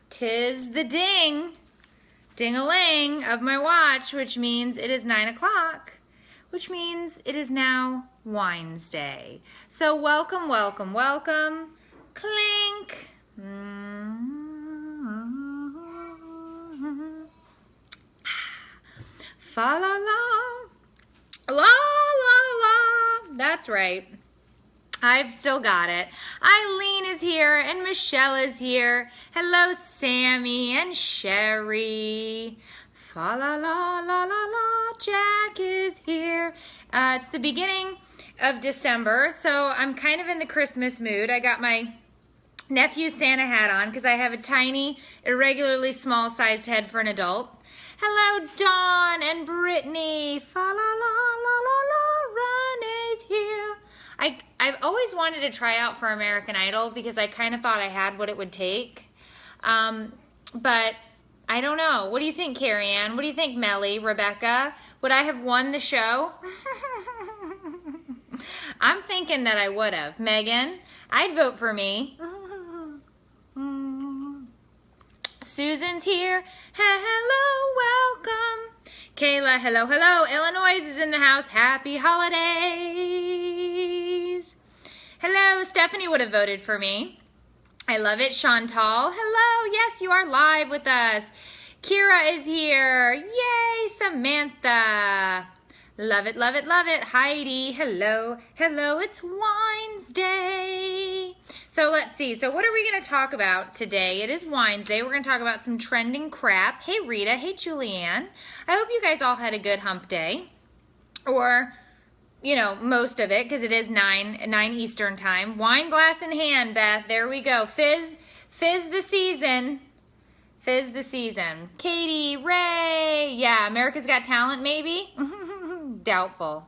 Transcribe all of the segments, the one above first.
'Tis the ding-a-ling of my watch, which means it is 9 o'clock, which means it is now Winesday. So welcome, welcome, welcome. Clink. Fa la la, la la la. That's right. I've still got it. Eileen is here and Michelle is here. Hello, Sammy and Sherry. Fa la la la la la. Jack is here. It's the beginning of December, so I'm kind of in the Christmas mood. I got my nephew's Santa hat on because I have a tiny, irregularly small-sized head for an adult. Hello, Dawn and Brittany. Fa la la la la la. Run is here. I've always wanted to try out for American Idol because I kind of thought I had what it would take. But I don't know. What do you think, Carrie Ann? What do you think, Melly, Rebecca? Would I have won the show? I'm thinking that I would have. Megan, I'd vote for me. Susan's here. Hello, welcome. Kayla, hello, hello. Illinois is in the house. Happy holidays. Hello, Stephanie would have voted for me. I love it. Chantal, hello. Yes, you are live with us. Kira is here. Yay, Samantha. Love it, love it, love it. Heidi, hello, hello. It's Winesday. So let's see. So what are we going to talk about today? It is Winesday. We're going to talk about some trending crap. Hey, Rita. Hey, Julianne. I hope you guys all had a good hump day. Or, you know, most of it, because it is 9 Eastern time. Wine glass in hand, Beth. There we go. Fizz the season. Fizz the season. Katie, Ray. Yeah, America's Got Talent, maybe? Doubtful.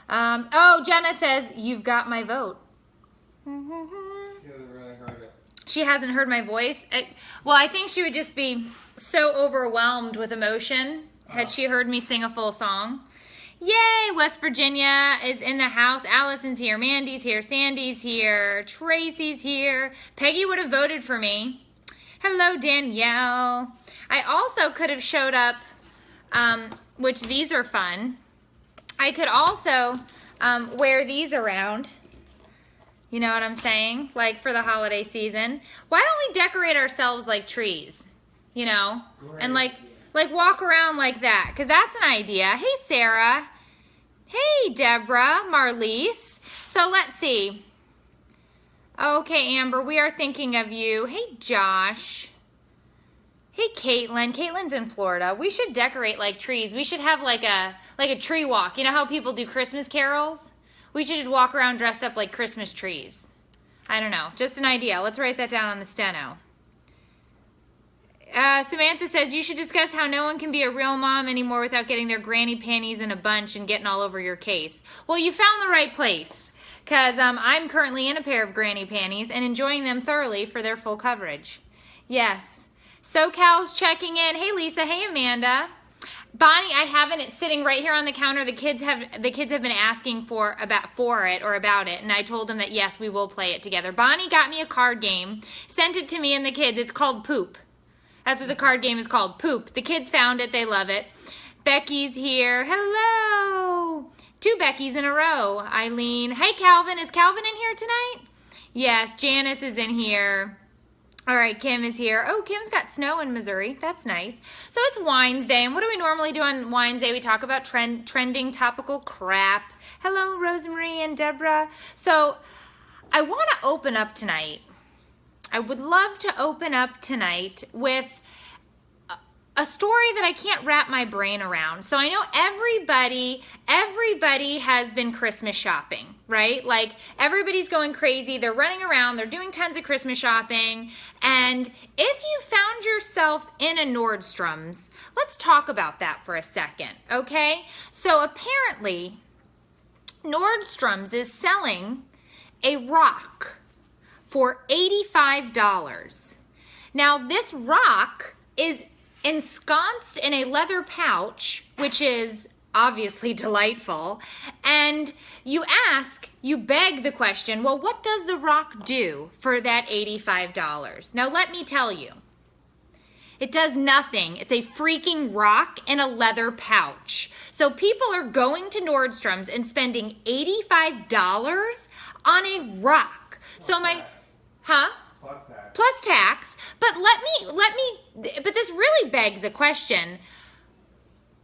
Oh, Jenna says, you've got my vote. She hasn't really heard it. She hasn't heard my voice? Well, I think she would just be so overwhelmed with emotion had she heard me sing a full song. Yay, West Virginia is in the house. Allison's here, Mandy's here, Sandy's here, Tracy's here. Peggy would have voted for me. Hello, Danielle. I also could have showed up, which these are fun. I could also wear these around. You know what I'm saying? Like for the holiday season. Why don't we decorate ourselves like trees? You know? Great. And like walk around like that. Because that's an idea. Hey, Sarah. Hey, Deborah. Marlise. So let's see. Okay, Amber. We are thinking of you. Hey, Josh. Hey, Caitlin. Caitlin's in Florida. We should decorate like trees. We should have like a tree walk. You know how people do Christmas carols? We should just walk around dressed up like Christmas trees. I don't know. Just an idea. Let's write that down on the steno. Samantha says, you should discuss how no one can be a real mom anymore without getting their granny panties in a bunch and getting all over your case. Well, you found the right place. Because I'm currently in a pair of granny panties and enjoying them thoroughly for their full coverage. Yes. SoCal's checking in. Hey, Lisa. Hey, Amanda. Bonnie, I have it. It's sitting right here on the counter. The kids have been asking for about it, and I told them that yes, we will play it together. Bonnie got me a card game, sent it to me and the kids. It's called Poop. That's what the card game is called, Poop. The kids found it. They love it. Becky's here. Hello. 2 Beckys in a row. Eileen. Hey, Calvin. Is Calvin in here tonight? Yes. Janice is in here. All right, Kim is here. Oh, Kim's got snow in Missouri. That's nice. So it's Winesday, and what do we normally do on Winesday? We talk about trending topical crap. Hello, Rosemarie and Deborah. So I want to open up tonight. I would love to open up tonight with a story that I can't wrap my brain around. So I know everybody has been Christmas shopping, right? Like everybody's going crazy. They're running around. They're doing tons of Christmas shopping. And if you found yourself in a Nordstrom's, let's talk about that for a second, okay? So apparently Nordstrom's is selling a rock for $85. Now this rock is ensconced in a leather pouch, which is obviously delightful, and you beg the question, well, what does the rock do for that $85? Now, let me tell you, It does nothing. It's a freaking rock in a leather pouch. So people are going to Nordstrom's and spending $85 on a rock. So my, huh? Plus tax. But but this really begs a question.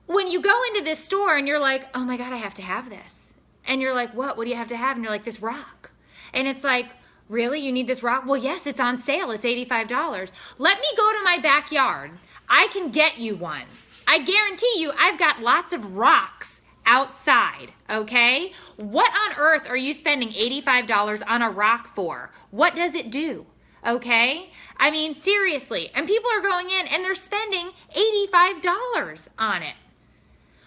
When you go into this store and you're like, oh my God, I have to have this. And you're like, what? What do you have to have? And you're like, this rock. And it's like, really? You need this rock? Well, yes, it's on sale. It's $85. Let me go to my backyard. I can get you one. I guarantee you I've got lots of rocks outside, okay? What on earth are you spending $85 on a rock for? What does it do? Okay? I mean, seriously. And people are going in and they're spending $85 on it.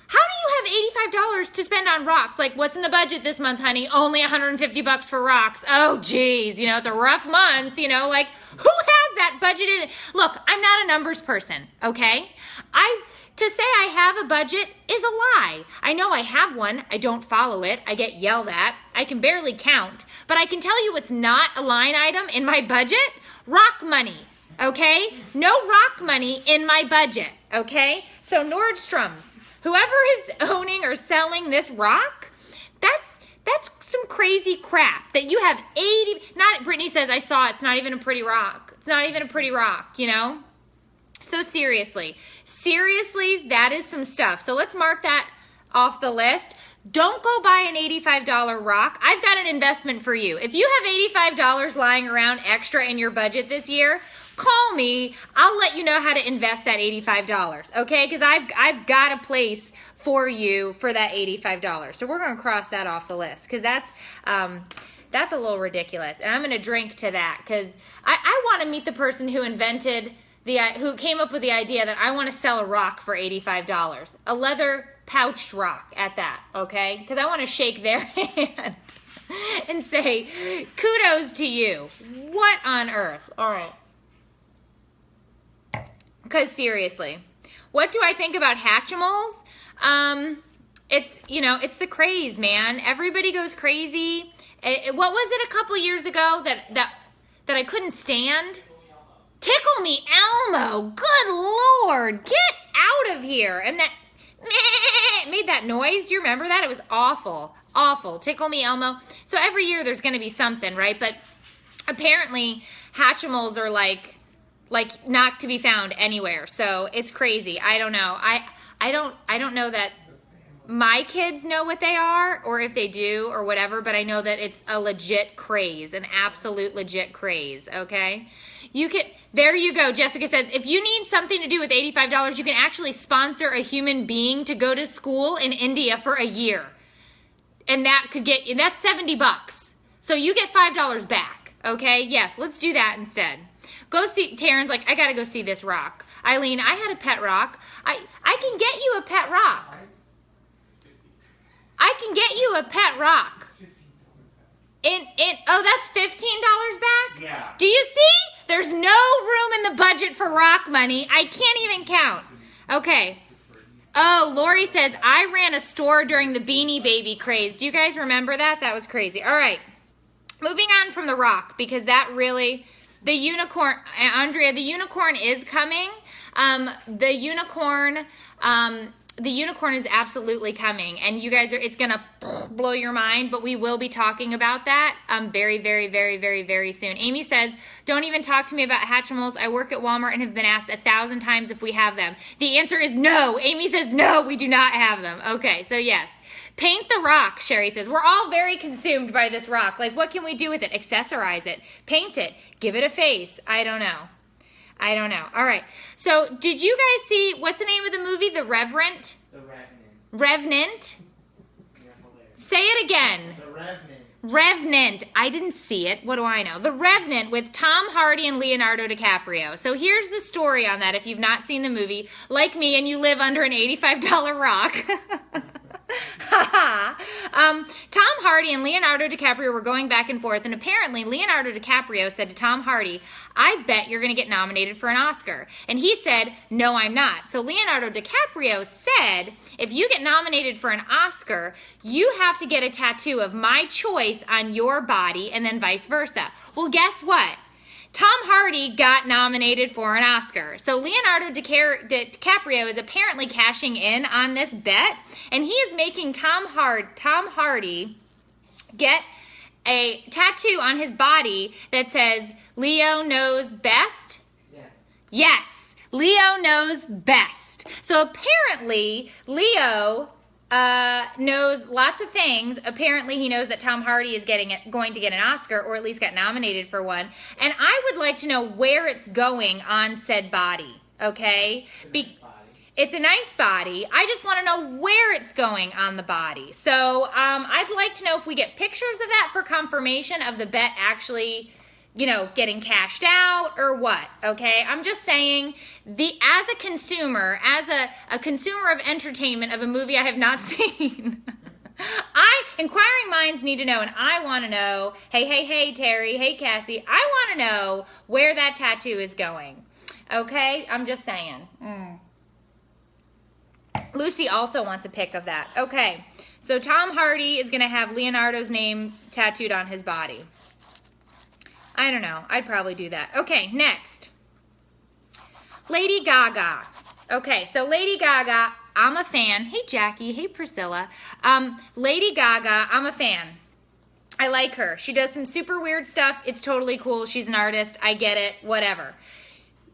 How do you have $85 to spend on rocks? Like, what's in the budget this month, honey? Only $150 for rocks. Oh, geez, you know, it's a rough month, you know, like, who has that budget in it? Look, I'm not a numbers person, okay? To say I have a budget is a lie. I know I have one. I don't follow it. I get yelled at. I can barely count. But I can tell you what's not a line item in my budget. Rock money, okay? No rock money in my budget, okay? So Nordstrom's, whoever is owning or selling this rock, that's some crazy crap that you have Brittany says, I saw it. It's not even a pretty rock. It's not even a pretty rock, you know? So seriously, that is some stuff. So let's mark that off the list. Don't go buy an $85 rock. I've got an investment for you. If you have $85 lying around extra in your budget this year, call me. I'll let you know how to invest that $85, okay? Because I've got a place for you for that $85. So we're going to cross that off the list because that's a little ridiculous. And I'm going to drink to that because I want to meet the person who who came up with the idea that I want to sell a rock for $85. A leather pouched rock at that, okay? Because I want to shake their hand and say, kudos to you. What on earth? All right. Because seriously, what do I think about Hatchimals? It's the craze, man. Everybody goes crazy. What was it a couple years ago that I couldn't stand? Tickle Me Elmo. Good Lord. Get out of here. And that made that noise. Do you remember that? It was awful. Awful. Tickle Me Elmo. So every year there's going to be something, right? But apparently Hatchimals are like not to be found anywhere. So it's crazy. I don't know. I don't know that my kids know what they are or if they do or whatever, but I know that it's a legit craze, an absolute legit craze, okay? There you go. Jessica says, if you need something to do with $85, you can actually sponsor a human being to go to school in India for a year. And that's $70. So you get $5 back, okay? Yes, let's do that instead. Go see, Taryn's like, I gotta go see this rock. Eileen, I had a pet rock. I can get you a pet rock. I can get you a pet rock. That's $15 back? Yeah. Do you see? There's no room in the budget for rock money. I can't even count. Okay. Oh, Lori says, I ran a store during the Beanie Baby craze. Do you guys remember that? That was crazy. All right. Moving on from the rock, because that really, the unicorn, Andrea, the unicorn is coming. The unicorn is absolutely coming, and you guys it's gonna blow your mind, but we will be talking about that very, very, very, very, very soon. Amy says, don't even talk to me about Hatchimals. I work at Walmart and have been asked 1,000 times if we have them. The answer is no. Amy says, no, we do not have them. Okay, so yes. Paint the rock, Sherry says. We're all very consumed by this rock. Like, what can we do with it? Accessorize it. Paint it. Give it a face. I don't know. All right. So, did you guys see, what's the name of the movie? The Revenant? The Revenant. Revenant? Say it again. The Revenant. Revenant. I didn't see it. What do I know? The Revenant with Tom Hardy and Leonardo DiCaprio. So here's the story on that if you've not seen the movie, like me, and you live under an $85 rock. Tom Hardy and Leonardo DiCaprio were going back and forth, and apparently Leonardo DiCaprio said to Tom Hardy, I bet you're going to get nominated for an Oscar. And he said, no, I'm not. So Leonardo DiCaprio said, if you get nominated for an Oscar, you have to get a tattoo of my choice on your body, and then vice versa. Well, guess what? Tom Hardy got nominated for an Oscar. So Leonardo DiCaprio is apparently cashing in on this bet, and he is making Tom Hardy get a tattoo on his body that says, Leo knows best? Yes. Yes, Leo knows best. So apparently, Leo knows lots of things. Apparently, he knows that Tom Hardy is going to get an Oscar, or at least get nominated for one. And I would like to know where it's going on said body, okay? It's a nice body. I just want to know where it's going on the body. So I'd like to know if we get pictures of that for confirmation of the bet actually, you know, getting cashed out or what, okay? I'm just saying, as a consumer, as a consumer of entertainment of a movie I have not seen, inquiring minds need to know, and I want to know, hey, Terry, hey, Cassie, I want to know where that tattoo is going, okay? I'm just saying. Lucy also wants a pic of that. Okay, so Tom Hardy is going to have Leonardo's name tattooed on his body. I don't know. I'd probably do that. Okay, next. Lady Gaga. Okay, so Lady Gaga, I'm a fan. Hey, Jackie. Hey, Priscilla. Lady Gaga, I'm a fan. I like her. She does some super weird stuff. It's totally cool. She's an artist. I get it. Whatever.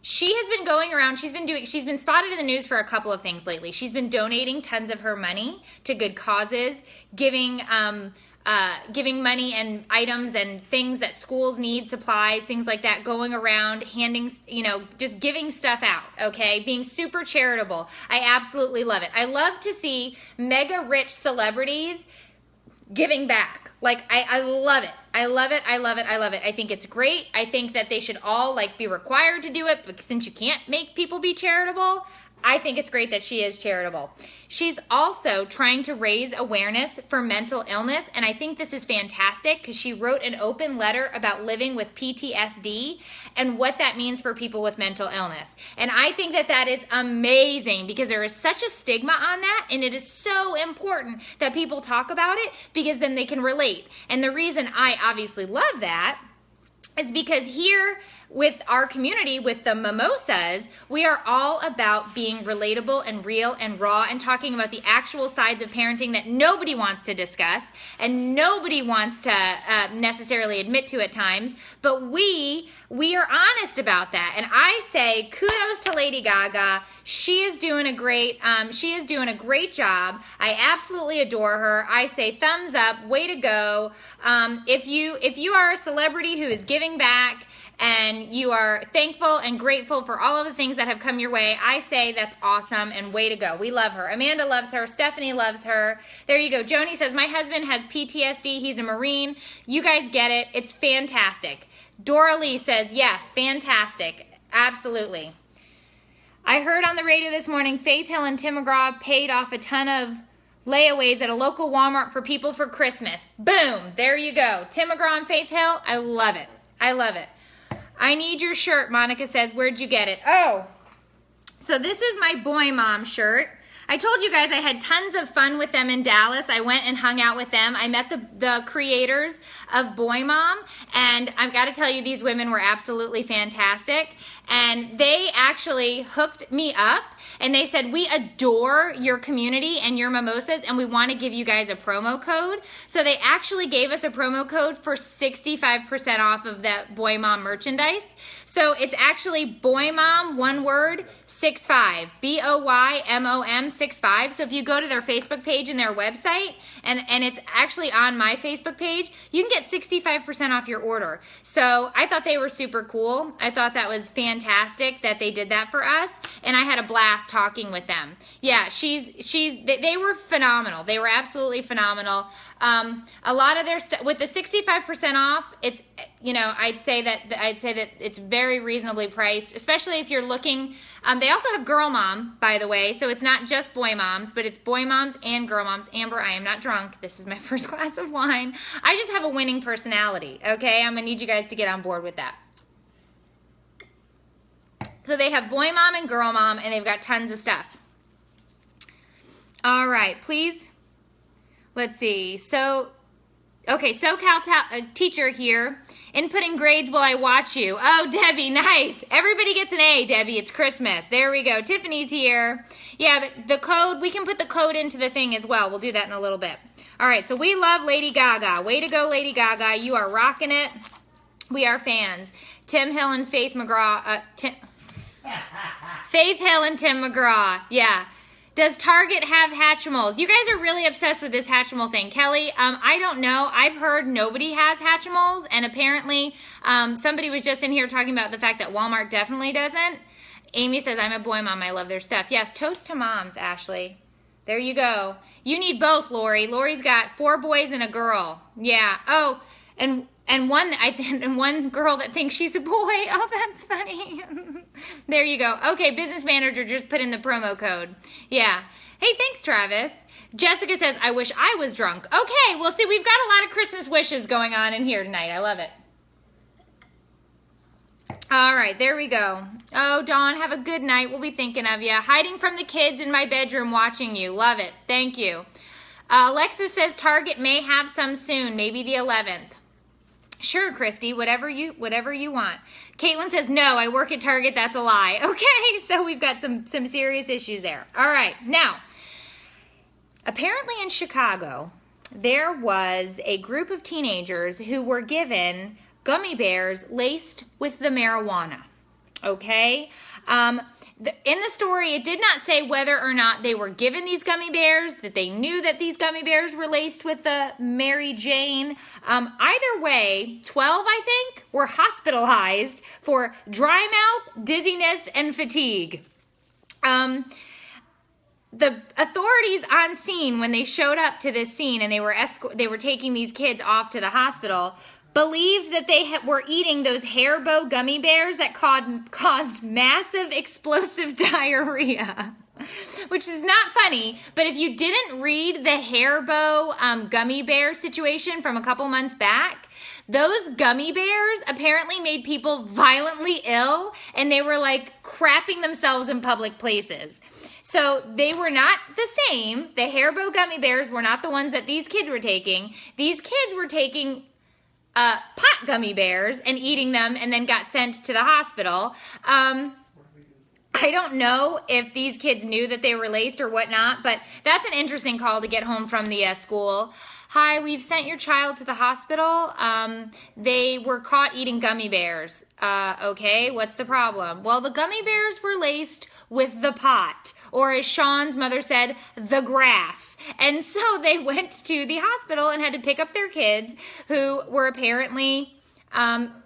She has been going around, she's been spotted in the news for a couple of things lately. She's been donating tons of her money to good causes, giving money and items and things that schools need, supplies, things like that, going around, handing, you know, just giving stuff out, okay? Being super charitable. I absolutely love it. I love to see mega rich celebrities giving back. Like, I love it. I love it. I love it. I love it. I think it's great. I think that they should all, like, be required to do it, but since you can't make people be charitable, I think it's great that she is charitable. She's also trying to raise awareness for mental illness, and I think this is fantastic because she wrote an open letter about living with PTSD and what that means for people with mental illness. And I think that that is amazing because there is such a stigma on that, and it is so important that people talk about it because then they can relate. And the reason I obviously love that is because here with our community, with the mimosas, we are all about being relatable and real and raw and talking about the actual sides of parenting that nobody wants to discuss and nobody wants to necessarily admit to at times, but we are honest about that. And I say kudos to Lady Gaga. She is doing a great job. I absolutely adore her. I say thumbs up, way to go. If you are a celebrity who is giving back and you are thankful and grateful for all of the things that have come your way, I say that's awesome and way to go. We love her. Amanda loves her. Stephanie loves her. There you go. Joni says, my husband has PTSD. He's a Marine. You guys get it. It's fantastic. Dora Lee says, yes, fantastic. Absolutely. I heard on the radio this morning, Faith Hill and Tim McGraw paid off a ton of layaways at a local Walmart for people for Christmas. Boom. There you go. Tim McGraw and Faith Hill. I love it. I love it. I need your shirt, Monica says. Where'd you get it? Oh, so this is my Boy Mom shirt. I told you guys I had tons of fun with them in Dallas. I went and hung out with them. I met the creators of Boy Mom, and I've got to tell you, these women were absolutely fantastic. And they actually hooked me up, and they said, we adore your community and your mimosas, and we want to give you guys a promo code. So they actually gave us a promo code for 65% off of that Boy Mom merchandise. So it's actually Boy Mom, one word, 65, BOYMOM 65. So if you go to their Facebook page and their website, and it's actually on my Facebook page, you can get 65% off your order. So I thought they were super cool. I thought that was fantastic that they did that for us, and I had a blast talking with them. Yeah, they were phenomenal. They were absolutely phenomenal. A lot of their stuff with the 65% off, it's, you know, I'd say that it's very reasonably priced, especially if you're looking. They also have Girl Mom, by the way, so it's not just Boy Moms, but it's Boy Moms and Girl Moms. Amber, I am not drunk. This is my first glass of wine. I just have a winning personality, okay? I'm gonna need you guys to get on board with that. So they have Boy Mom and Girl Mom, and they've got tons of stuff. All right, please. Let's see. So, okay, SoCal teacher here Inputting grades while I watch you. Oh, Debbie, nice. Everybody gets an A, Debbie. It's Christmas. There we go. Tiffany's here. Yeah, the code, we can put the code into the thing as well. We'll do that in a little bit. All right, so we love Lady Gaga. Way to go, Lady Gaga. You are rocking it. We are fans. Tim Hill and Faith McGraw. Faith Hill and Tim McGraw. Yeah. Does Target have Hatchimals? You guys are really obsessed with this Hatchimal thing. Kelly, I don't know. I've heard nobody has Hatchimals, and apparently somebody was just in here talking about the fact that Walmart definitely doesn't. Amy says, I'm a boy mom. I love their stuff. Yes, toast to moms, Ashley. There you go. You need both, Lori. Lori's got 4 boys and a girl. Yeah. Oh, and one girl that thinks she's a boy. Oh, that's funny. There you go. Okay, business manager just put in the promo code. Yeah. Hey, thanks, Travis. Jessica says, I wish I was drunk. Okay, well, see, we've got a lot of Christmas wishes going on in here tonight. I love it. All right, there we go. Oh, Dawn, have a good night. We'll be thinking of you. Hiding from the kids in my bedroom watching you. Love it. Thank you. Alexis says Target may have some soon, maybe the 11th. Sure, Christy, whatever you want. Caitlin says, no, I work at Target. That's a lie. Okay, so we've got some serious issues there. All right, now, apparently in Chicago, there was a group of teenagers who were given gummy bears laced with the marijuana, okay? In the story, it did not say whether or not they were given these gummy bears, that they knew that these gummy bears were laced with the Mary Jane. Either way, 12, I think, were hospitalized for dry mouth, dizziness, and fatigue. The authorities on scene, when they showed up to this scene and they were taking these kids off to the hospital, believed that they were eating those Haribo gummy bears that caused massive explosive diarrhea, which is not funny. But if you didn't read the Haribo gummy bear situation from a couple months back, those gummy bears apparently made people violently ill, and they were like crapping themselves in public places. So they were not the same. The Haribo gummy bears were not the ones that these kids were taking. These kids were taking pot gummy bears and eating them and then got sent to the hospital. I don't know if these kids knew that they were laced or whatnot, but that's an interesting call to get home from the school. Hi, we've sent your child to the hospital. They were caught eating gummy bears. Okay, what's the problem? Well, the gummy bears were laced with the pot, or as Sean's mother said, the grass. And so they went to the hospital and had to pick up their kids who were apparently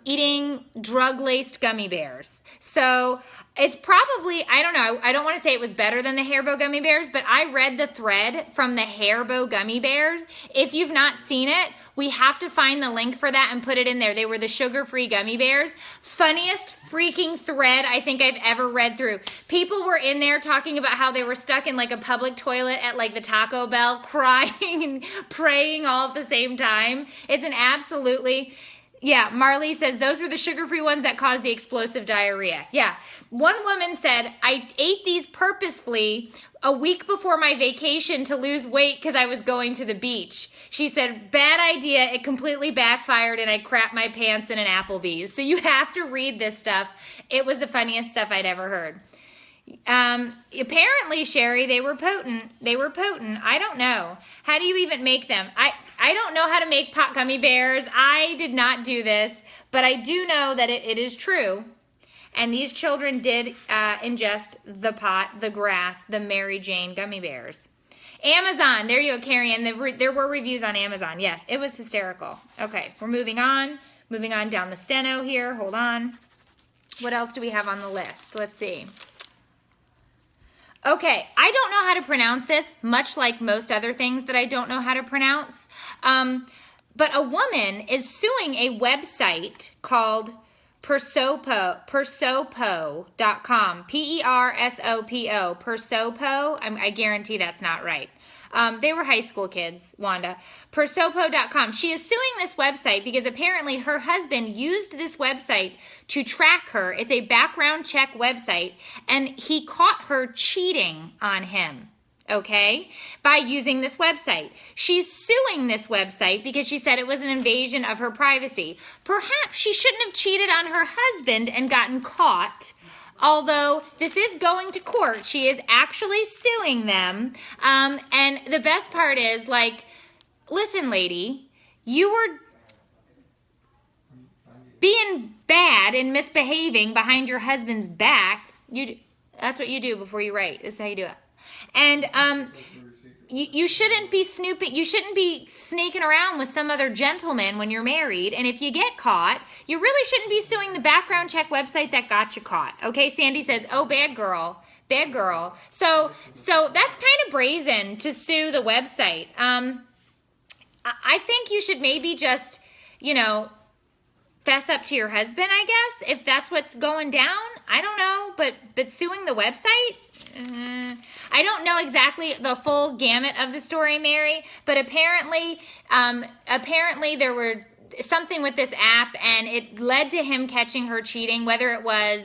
eating drug-laced gummy bears. So it's probably, I don't know, I don't want to say it was better than the Haribo gummy bears, but I read the thread from the Haribo gummy bears. If you've not seen it, we have to find the link for that and put it in there. They were the sugar-free gummy bears. Funniest freaking thread I think I've ever read through. People were in there talking about how they were stuck in like a public toilet at like the Taco Bell, crying and praying all at the same time. It's an absolutely... Yeah, Marley says those were the sugar-free ones that caused the explosive diarrhea. Yeah, one woman said, I ate these purposefully a week before my vacation to lose weight because I was going to the beach. She said, bad idea, it completely backfired and I crapped my pants in an Applebee's. So you have to read this stuff. It was the funniest stuff I'd ever heard. Apparently, Sherry, they were potent. They were potent. I don't know. How do you even make them? I don't know how to make pot gummy bears. I did not do this, but I do know that it is true. And these children did ingest the pot, the grass, the Mary Jane gummy bears. Amazon, there you go, Carrie. And there were reviews on Amazon. Yes, it was hysterical. Okay, we're moving on. Moving on down the steno here. Hold on. What else do we have on the list? Let's see. Okay, I don't know how to pronounce this, much like most other things that I don't know how to pronounce. But a woman is suing a website called Persopo.com, Persopo, Persopo. I guarantee that's not right. They were high school kids, Wanda. Persopo.com. She is suing this website because apparently her husband used this website to track her. It's a background check website, and he caught her cheating on him. okay, by using this website. She's suing this website because she said it was an invasion of her privacy. Perhaps she shouldn't have cheated on her husband and gotten caught. Although this is going to court, she is actually suing them. And the best part is, like, listen, lady, you were being bad and misbehaving behind your husband's back. That's what you do before you write. This is how you do it. And you shouldn't be snooping. You shouldn't be sneaking around with some other gentleman when you're married. And if you get caught, you really shouldn't be suing the background check website that got you caught. Okay, Sandy says, oh, bad girl. Bad girl. So that's kind of brazen to sue the website. I think you should maybe just, fess up to your husband, I guess, if that's what's going down. I don't know, but suing the website? I don't know exactly the full gamut of the story, Mary, but apparently there were something with this app, and it led to him catching her cheating, whether it was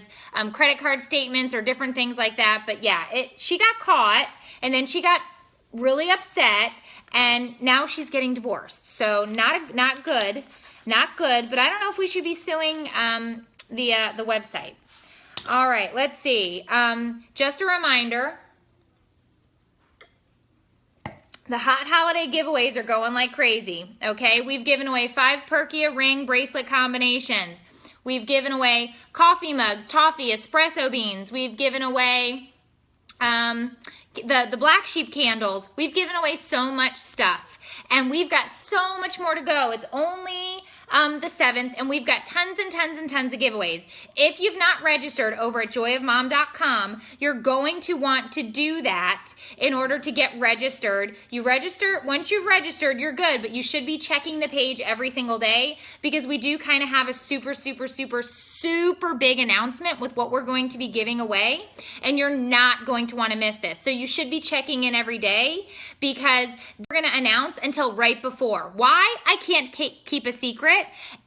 credit card statements or different things like that. But yeah, she got caught, and then she got really upset, and now she's getting divorced. So not good. Not good, but I don't know if we should be suing the website. All right, let's see. Just a reminder, the hot holiday giveaways are going like crazy, okay? We've given away 5 Perkia ring bracelet combinations. We've given away coffee mugs, toffee, espresso beans. We've given away the black sheep candles. We've given away so much stuff. And we've got so much more to go. It's only the 7th, and we've got tons and tons and tons of giveaways. If you've not registered over at joyofmom.com, you're going to want to do that in order to get registered. You register, once you've registered, you're good, but you should be checking the page every single day, because we do kind of have a super, super, super, super big announcement with what we're going to be giving away, and you're not going to want to miss this. So you should be checking in every day, because we're going to announce until right before. Why? I can't keep a secret.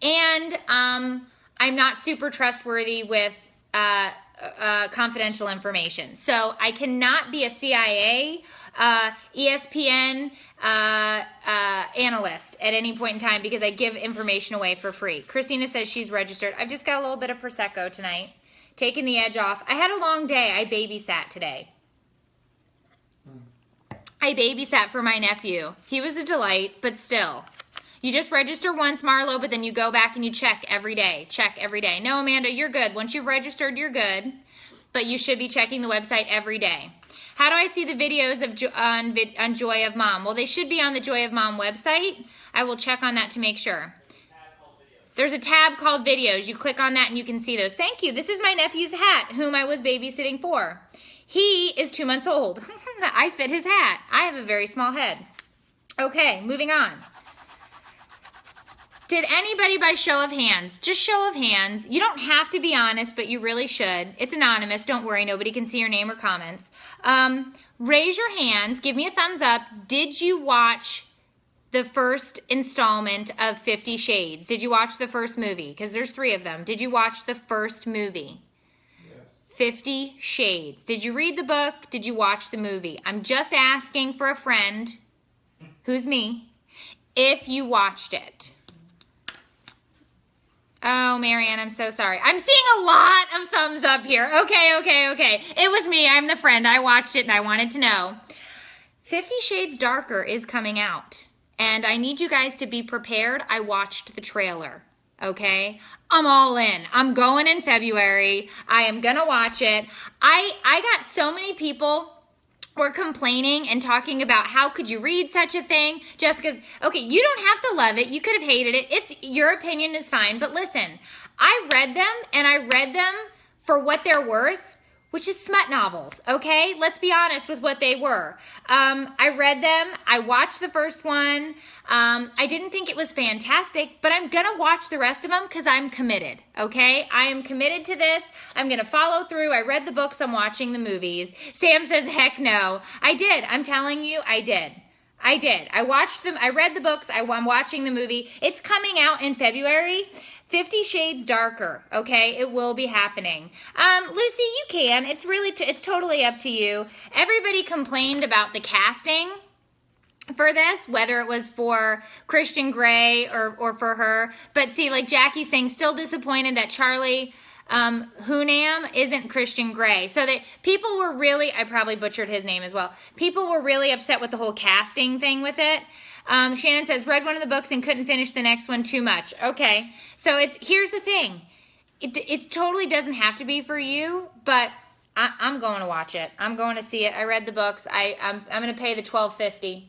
And I'm not super trustworthy with confidential information. So I cannot be a CIA, ESPN analyst at any point in time, because I give information away for free. Christina says she's registered. I've just got a little bit of Prosecco tonight, taking the edge off. I had a long day. I babysat today. I babysat for my nephew. He was a delight, but still. You just register once, Marlo, but then you go back and you check every day. Check every day. No, Amanda, you're good. Once you've registered, you're good. But you should be checking the website every day. How do I see the videos on Joy of Mom? Well, they should be on the Joy of Mom website. I will check on that to make sure. There's a tab called Videos. You click on that and you can see those. Thank you. This is my nephew's hat, whom I was babysitting for. He is 2 months old. I fit his hat. I have a very small head. Okay, moving on. Did anybody by show of hands? Just show of hands. You don't have to be honest, but you really should. It's anonymous. Don't worry. Nobody can see your name or comments. Raise your hands. Give me a thumbs up. Did you watch the first installment of 50 Shades? Did you watch the first movie? Because there's 3 of them. Did you watch the first movie? Yes. 50 Shades. Did you read the book? Did you watch the movie? I'm just asking for a friend, who's me, if you watched it. Oh, Marianne, I'm so sorry. I'm seeing a lot of thumbs up here. Okay. It was me. I'm the friend. I watched it and I wanted to know. 50 Shades Darker is coming out. And I need you guys to be prepared. I watched the trailer. Okay? I'm all in. I'm going in February. I am going to watch it. I got so many people were complaining and talking about how could you read such a thing. Jessica's, okay, you don't have to love it. You could have hated it. It's your opinion is fine. But listen, I read them, and I read them for what they're worth, which is smut novels, okay? Let's be honest with what they were. I read them. I watched the first one. I didn't think it was fantastic, but I'm going to watch the rest of them because I'm committed, okay? I am committed to this. I'm going to follow through. I read the books. I'm watching the movies. Sam says, heck no. I did. I'm telling you, I did. I watched them. I read the books. I'm watching the movie. It's coming out in February. 50 Shades Darker, okay? It will be happening. Lucy, you can. It's really, it's totally up to you. Everybody complained about the casting for this, whether it was for Christian Grey or for her. But see, like Jackie's saying, still disappointed that Charlie Hunnam isn't Christian Grey. So that people were really, I probably butchered his name as well. People were really upset with the whole casting thing with it. Shannon says, read one of the books and couldn't finish the next one, too much. Okay, so here's the thing. It totally doesn't have to be for you, but I'm going to watch it. I'm going to see it. I read the books. I'm going to pay the $12.50.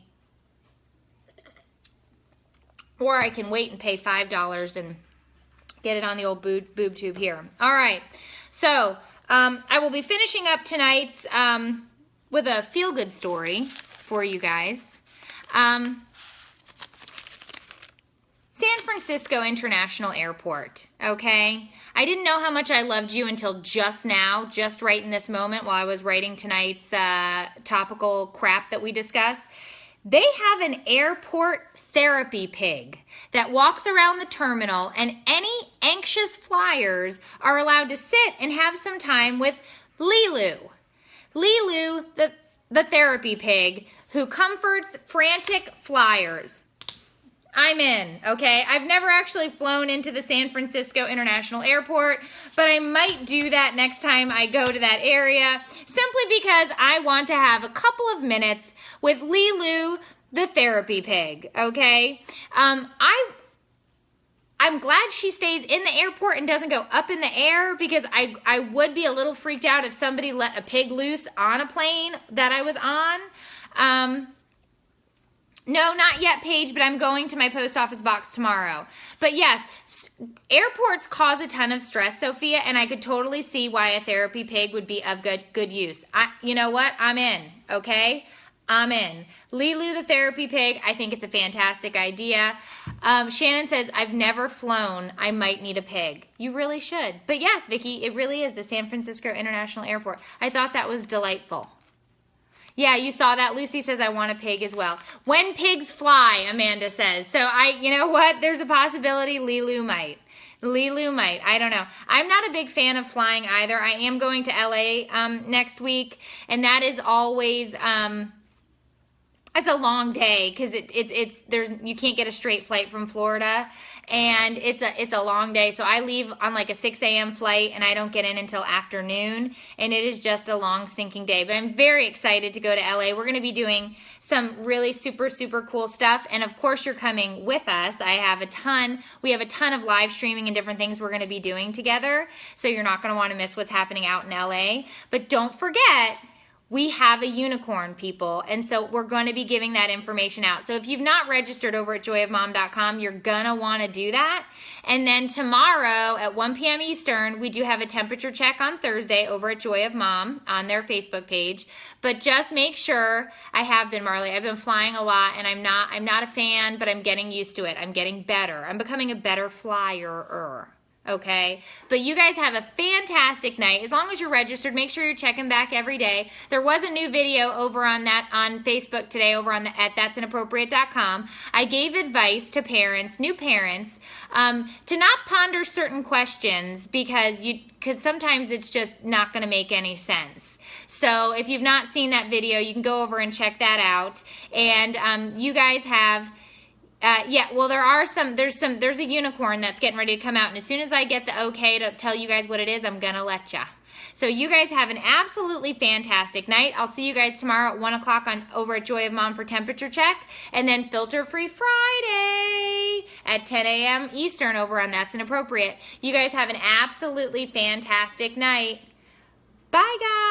Or I can wait and pay $5 and get it on the old boob tube here. All right, so I will be finishing up tonight's with a feel-good story for you guys. San Francisco International Airport, okay? I didn't know how much I loved you until just now, just right in this moment while I was writing tonight's topical crap that we discussed. They have an airport therapy pig that walks around the terminal, and any anxious flyers are allowed to sit and have some time with Lulu. Lulu, the therapy pig, who comforts frantic flyers. I'm in, okay? I've never actually flown into the San Francisco International Airport, but I might do that next time I go to that area, simply because I want to have a couple of minutes with Lulu, the therapy pig, okay? I'm glad she stays in the airport and doesn't go up in the air, because I would be a little freaked out if somebody let a pig loose on a plane that I was on. No, not yet, Paige, but I'm going to my post office box tomorrow. But yes, airports cause a ton of stress, Sophia, and I could totally see why a therapy pig would be of good use. You know what? I'm in, okay? I'm in. Lulu, the therapy pig, I think it's a fantastic idea. Shannon says, I've never flown. I might need a pig. You really should. But yes, Vicki, it really is the San Francisco International Airport. I thought that was delightful. Yeah, you saw that. Lucy says, I want a pig as well. When pigs fly, Amanda says. So you know what? There's a possibility Lulu might. Lulu might. I don't know. I'm not a big fan of flying either. I am going to LA next week, and that is always it's a long day, because you can't get a straight flight from Florida, and it's a long day. So I leave on like a 6 a.m. flight, and I don't get in until afternoon, and it is just a long stinking day. But I'm very excited to go to LA. We're going to be doing some really super cool stuff, and of course you're coming with us. We have a ton of live streaming and different things we're going to be doing together, so you're not going to want to miss what's happening out in LA. But don't forget, we have a unicorn, people, and so we're going to be giving that information out. So if you've not registered over at joyofmom.com, you're going to want to do that. And then tomorrow at 1 p.m. Eastern, we do have a temperature check on Thursday over at Joy of Mom on their Facebook page. But just make sure, I have been, Marley, I've been flying a lot, and I'm not a fan, but I'm getting used to it. I'm getting better. I'm becoming a better flyer-er. Okay, but you guys have a fantastic night. As long as you're registered, make sure you're checking back every day. There was a new video over on Facebook today over on at that'sinappropriate.com. I gave advice to parents, new parents, to not ponder certain questions, because sometimes it's just not going to make any sense. So if you've not seen that video, you can go over and check that out. And you guys have. Well, there's a unicorn that's getting ready to come out, and as soon as I get the okay to tell you guys what it is, I'm gonna let ya. So you guys have an absolutely fantastic night. I'll see you guys tomorrow at 1 o'clock over at Joy of Mom for temperature check, and then Filter Free Friday at 10 a.m. Eastern over on That's Inappropriate. You guys have an absolutely fantastic night. Bye, guys.